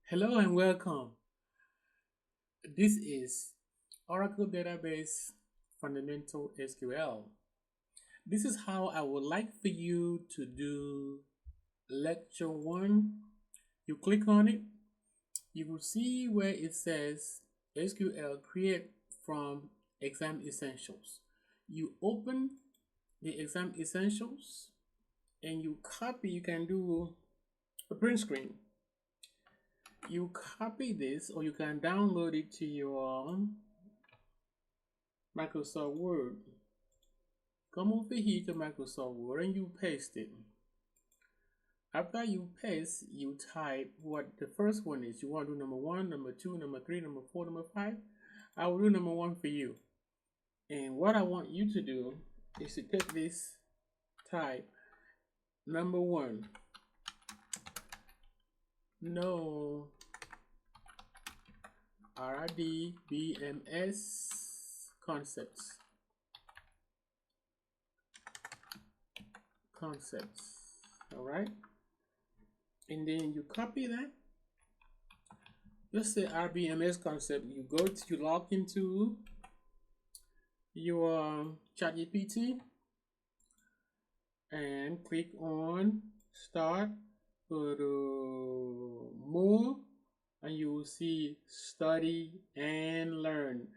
Hello and welcome. This is Oracle Database Fundamental SQL. This is how I would like for you to do lecture 1. You click on it. You will see where it says SQL create from exam essentials. You open the exam essentials and you copy. You can do a print screen. You copy this or you can download it to your Microsoft Word. Come over here to Microsoft Word and you paste it. After you paste, you type what the first one is. You want to do number 1, number 2, number 3, number 4, number 5. I will do number 1 for you. And what I want you to do is to take this, type number 1. No RDBMS concepts. All right, and then you copy that. Just say RDMS concept. You log into your ChatGPT and click on start, go to more, and you will see study and learn.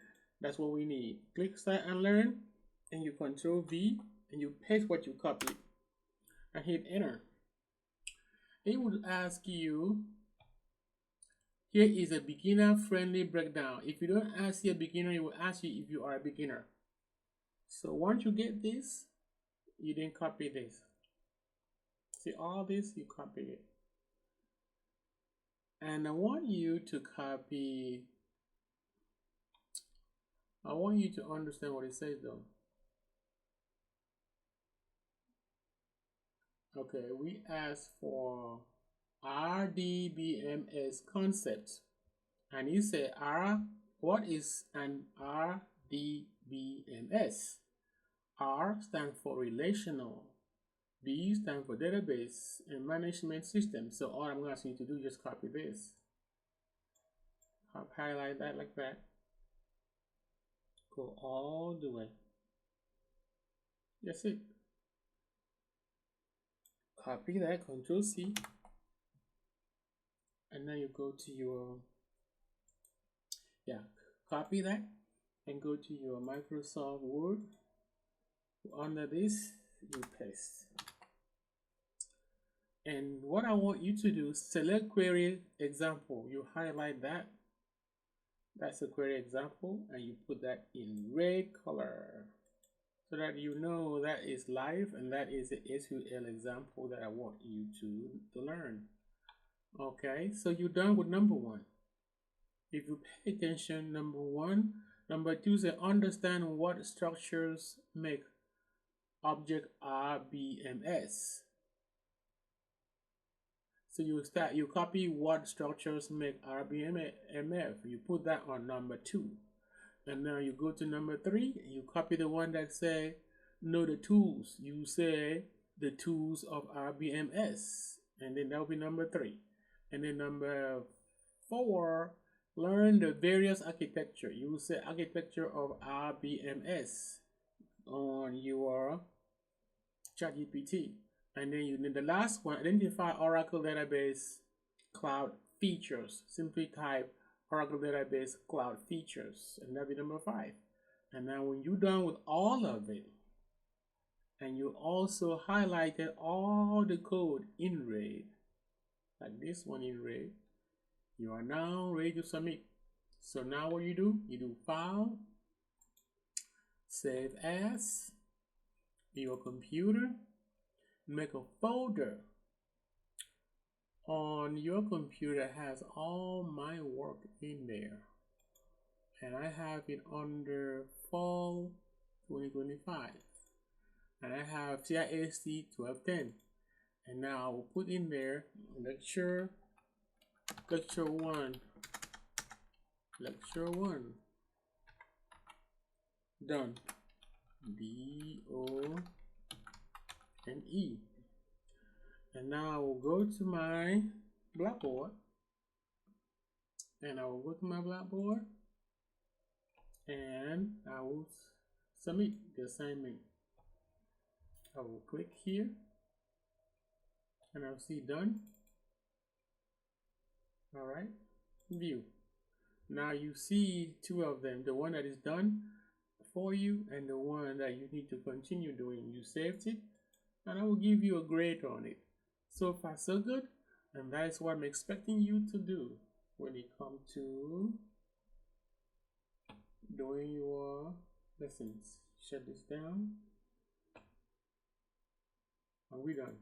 That's what we need. Click start and learn and you control V and you paste what you copied and hit enter. It would ask you, here is a beginner friendly breakdown. If you don't ask a beginner, it will ask you if you are a beginner. So once you get this, you then copy this. See all this, you copy it. And I want you to understand what it says though. Okay, we asked for RDBMS concept. And you say what is an RDBMS? R stands for relational, B stands for database and management system. So all I'm asking you to do is just copy this. Highlight that like that. Go all the way. That's it. Copy that, Control C. And then you go to your, copy that and go to your Microsoft Word. Under this, you paste. And what I want you to do, select query example. You highlight that. That's a query example, and you put that in red color so that you know that is live and that is the SQL example that I want you to learn. Okay, so you're done with number 1. If you pay attention, number 1. Number 2 is understand what structures make object RDBMS. So you copy what structures make RDMS. You put that on number 2. And now you go to number 3, and you copy the one that say know the tools. You say the tools of RDBMS, and then that will be number 3. And then number 4, learn the various architecture. You will say architecture of RDBMS on your ChatGPT. And then the last one, identify Oracle Database Cloud features. Simply type Oracle Database Cloud features, and that'll be number 5. And now when you're done with all of it, and you also highlighted all the code in red, like this one in red, you are now ready to submit. So now what you do File, Save As, your computer, make a folder on your computer has all my work in there, and I have it under fall 2025, and I have CIST 1210, and now I will put in there lecture 1 done, DONE. And now I will go to my Blackboard And I will go to my Blackboard and I will submit the assignment. I will click here and I'll see done. All right, view. Now you see two of them, the one that is done for you and the one that you need to continue doing. You saved it and I will give you a grade on it. So far so good, and that is what I'm expecting you to do when it comes to doing your lessons. Shut this down and we're done.